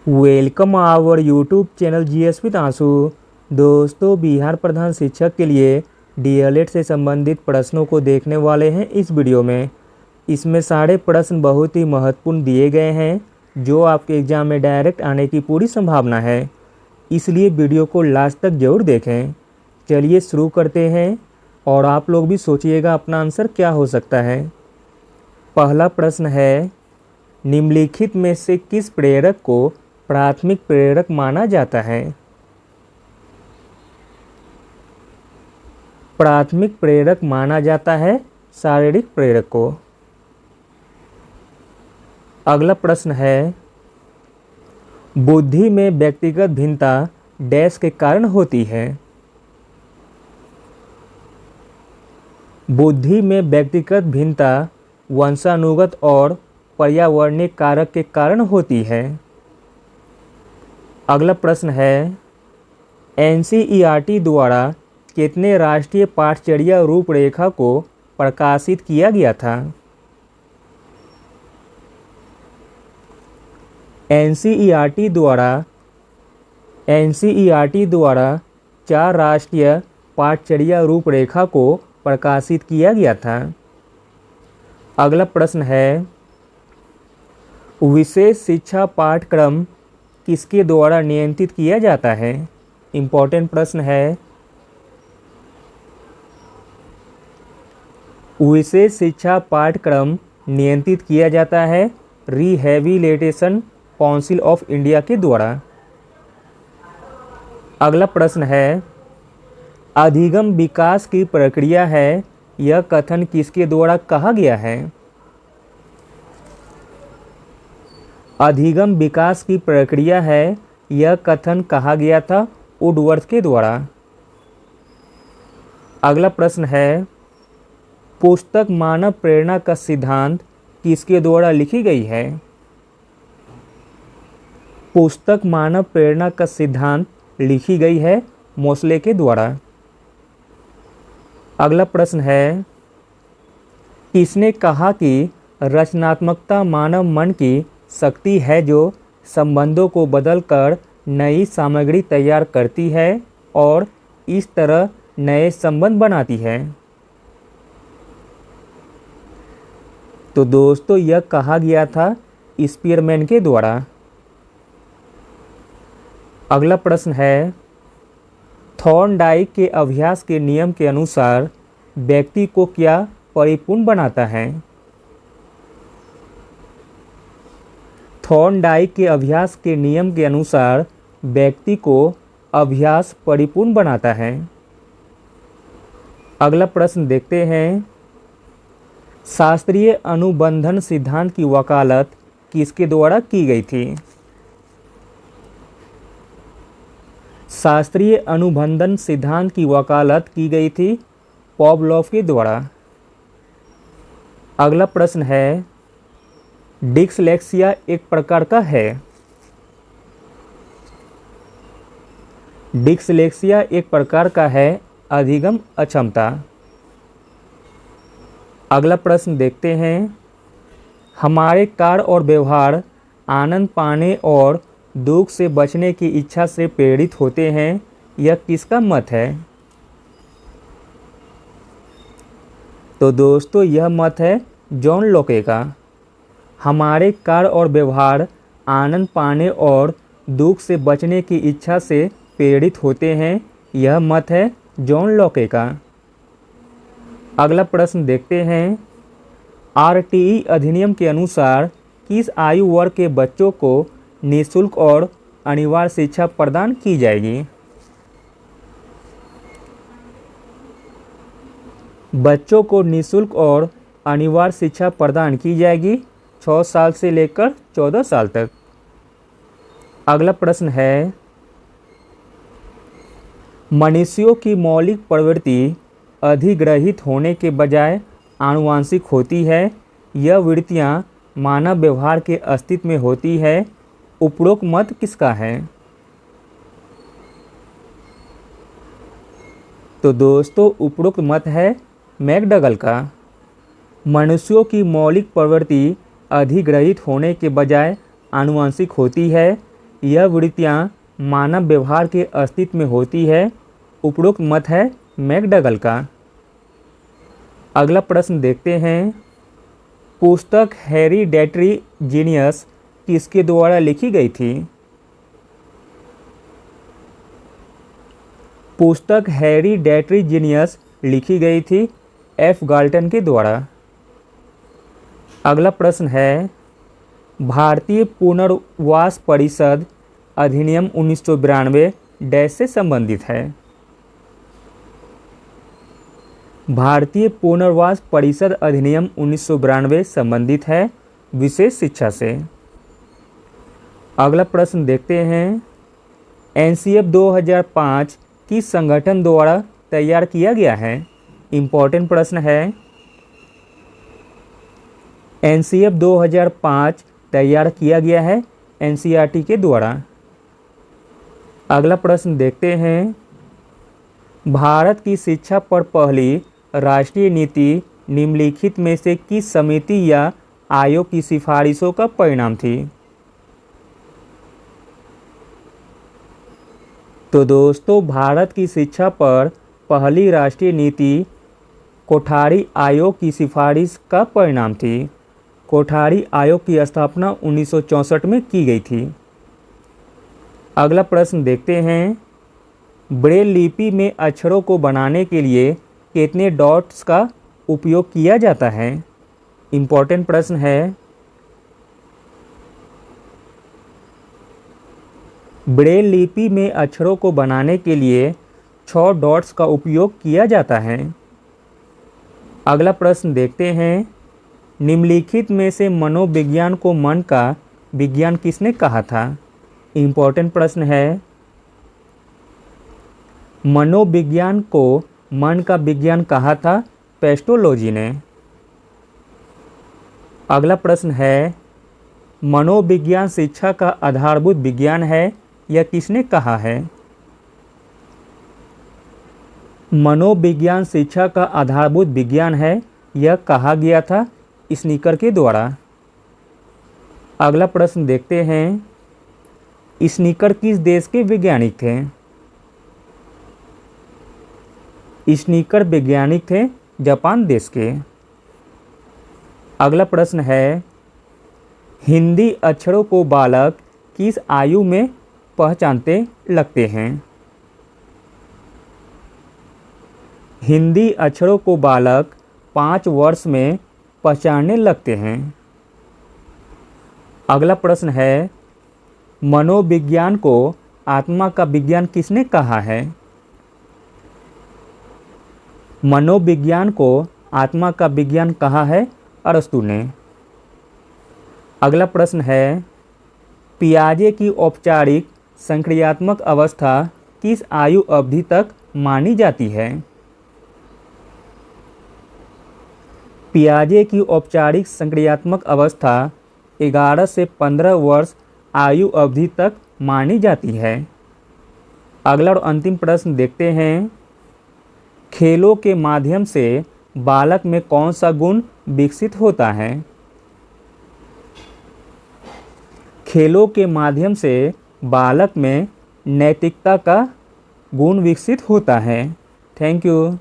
Welcome our YouTube channel GS with Aansu. दोस्तों, बिहार प्रधान शिक्षक के लिए डीएलएड से संबंधित प्रश्नों को देखने वाले हैं इस वीडियो में। इसमें सारे प्रश्न बहुत ही महत्वपूर्ण दिए गए हैं जो आपके एग्ज़ाम में डायरेक्ट आने की पूरी संभावना है, इसलिए वीडियो को लास्ट तक ज़रूर देखें। चलिए शुरू करते हैं और आप लोग भी सोचिएगा अपना आंसर क्या हो सकता है। पहला प्रश्न है, निम्नलिखित में से किस प्रेरक को प्राथमिक प्रेरक माना जाता है? प्राथमिक प्रेरक माना जाता है शारीरिक प्रेरक को। अगला प्रश्न है, बुद्धि में व्यक्तिगत भिन्नता डैश के कारण होती है? बुद्धि में व्यक्तिगत भिन्नता वंशानुगत और पर्यावरणीय कारक के कारण होती है। अगला प्रश्न है, एनसीईआरटी द्वारा कितने राष्ट्रीय पाठ्यचर्या रूपरेखा को प्रकाशित किया गया था? एनसीईआरटी द्वारा 4 राष्ट्रीय पाठ्यचर्या रूपरेखा को प्रकाशित किया गया था। अगला प्रश्न है, विशेष शिक्षा पाठ्यक्रम किसके द्वारा नियंत्रित किया जाता है? इम्पोर्टेंट प्रश्न है। विशेष शिक्षा पाठ्यक्रम नियंत्रित किया जाता है रिहैबिलिटेशन काउंसिल ऑफ इंडिया के द्वारा। अगला प्रश्न है, अधिगम विकास की प्रक्रिया है, यह कथन किसके द्वारा कहा गया है? अधिगम विकास की प्रक्रिया है, यह कथन कहा गया था वुडवर्थ के द्वारा। अगला प्रश्न है, पुस्तक मानव प्रेरणा का सिद्धांत किसके द्वारा लिखी गई है? पुस्तक मानव प्रेरणा का सिद्धांत लिखी गई है मोसले के द्वारा। अगला प्रश्न है, किसने कहा कि रचनात्मकता मानव मन की शक्ति है जो संबंधों को बदलकर नई सामग्री तैयार करती है और इस तरह नए संबंध बनाती है? तो दोस्तों, यह कहा गया था स्पीयरमैन के द्वारा। अगला प्रश्न है, थॉर्नडाइक के अभ्यास के नियम के अनुसार व्यक्ति को क्या परिपूर्ण बनाता है? थॉर्नडाइक के अभ्यास के नियम के अनुसार व्यक्ति को अभ्यास परिपूर्ण बनाता है। अगला प्रश्न देखते हैं, शास्त्रीय अनुबंधन सिद्धांत की वकालत किसके द्वारा की गई थी? शास्त्रीय अनुबंधन सिद्धांत की वकालत की गई थी पावलोव के द्वारा। अगला प्रश्न है, डिस्लेक्सिया एक प्रकार का है? डिस्लेक्सिया एक प्रकार का है अधिगम अक्षमता। अगला प्रश्न देखते हैं, हमारे कार्य और व्यवहार आनंद पाने और दुख से बचने की इच्छा से प्रेरित होते हैं, यह किसका मत है? तो दोस्तों, यह मत है जॉन लोके का। हमारे कार्य और व्यवहार आनंद पाने और दुख से बचने की इच्छा से प्रेरित होते हैं, यह मत है जॉन लोके का। अगला प्रश्न देखते हैं, आरटीई अधिनियम के अनुसार किस आयु वर्ग के बच्चों को निःशुल्क और अनिवार्य शिक्षा प्रदान की जाएगी? बच्चों को निःशुल्क और अनिवार्य शिक्षा प्रदान की जाएगी 6 साल से लेकर 14 साल तक। अगला प्रश्न है, मनुष्यों की मौलिक प्रवृत्ति अधिग्रहित होने के बजाय आनुवांशिक होती है, यह वृत्तियाँ मानव व्यवहार के अस्तित्व में होती है, उपरोक्त मत किसका है? तो दोस्तों, उपरोक्त मत है मैकडगल का। मनुष्यों की मौलिक प्रवृत्ति अधिग्रहित होने के बजाय आनुवंशिक होती है, यह वृत्तियाँ मानव व्यवहार के अस्तित्व में होती है। उपरोक्त मत है मैकडगल का। अगला प्रश्न देखते हैं, पुस्तक हेरिडेटरी जीनियस किसके द्वारा लिखी गई थी? पुस्तक हेरिडेटरी जीनियस लिखी गई थी एफ गाल्टन के द्वारा। अगला प्रश्न है, भारतीय पुनर्वास परिषद अधिनियम 1992 डैश से संबंधित है? भारतीय पुनर्वास परिषद अधिनियम 1992 संबंधित है विशेष शिक्षा से। अगला प्रश्न देखते हैं, एनसीएफ 2005 किस संगठन द्वारा तैयार किया गया है? इम्पोर्टेंट प्रश्न है। एनसीएफ 2005 तैयार किया गया है एनसीईआरटी के द्वारा। अगला प्रश्न देखते हैं, भारत की शिक्षा पर पहली राष्ट्रीय नीति निम्नलिखित में से किस समिति या आयोग की सिफारिशों का परिणाम थी? तो दोस्तों, भारत की शिक्षा पर पहली राष्ट्रीय नीति कोठारी आयोग की सिफारिश का परिणाम थी। कोठारी आयोग की स्थापना 1964 में की गई थी। अगला प्रश्न देखते हैं, ब्रेल लिपि में अक्षरों को बनाने के लिए कितने डॉट्स का उपयोग किया जाता है? इम्पोर्टेंट प्रश्न है। ब्रेल लिपि में अक्षरों को बनाने के लिए 6 डॉट्स का उपयोग किया जाता है। अगला प्रश्न देखते हैं, निम्नलिखित में से मनोविज्ञान को मन का विज्ञान किसने कहा था? इम्पोर्टेंट प्रश्न है। मनोविज्ञान को मन का विज्ञान कहा था पेस्टोलॉजी ने। अगला प्रश्न है, मनोविज्ञान शिक्षा का आधारभूत विज्ञान है, यह किसने कहा है? मनोविज्ञान शिक्षा का आधारभूत विज्ञान है, यह कहा गया था स्नीकर के द्वारा। अगला प्रश्न देखते हैं, स्नीकर किस देश के वैज्ञानिक थे? स्नीकर वैज्ञानिक थे जापान देश के। अगला प्रश्न है, हिंदी अक्षरों को बालक किस आयु में पहचानते लगते हैं? हिंदी अक्षरों को बालक 5 वर्ष में पहचानने लगते हैं। अगला प्रश्न है, मनोविज्ञान को आत्मा का विज्ञान किसने कहा है? मनोविज्ञान को आत्मा का विज्ञान कहा है अरस्तु ने। अगला प्रश्न है, पियाजे की औपचारिक संक्रियात्मक अवस्था किस आयु अवधि तक मानी जाती है? पियाजे की औपचारिक संक्रियात्मक अवस्था 11 से 15 वर्ष आयु अवधि तक मानी जाती है। अगला और अंतिम प्रश्न देखते हैं, खेलों के माध्यम से बालक में कौन सा गुण विकसित होता है? खेलों के माध्यम से बालक में नैतिकता का गुण विकसित होता है। Thank you.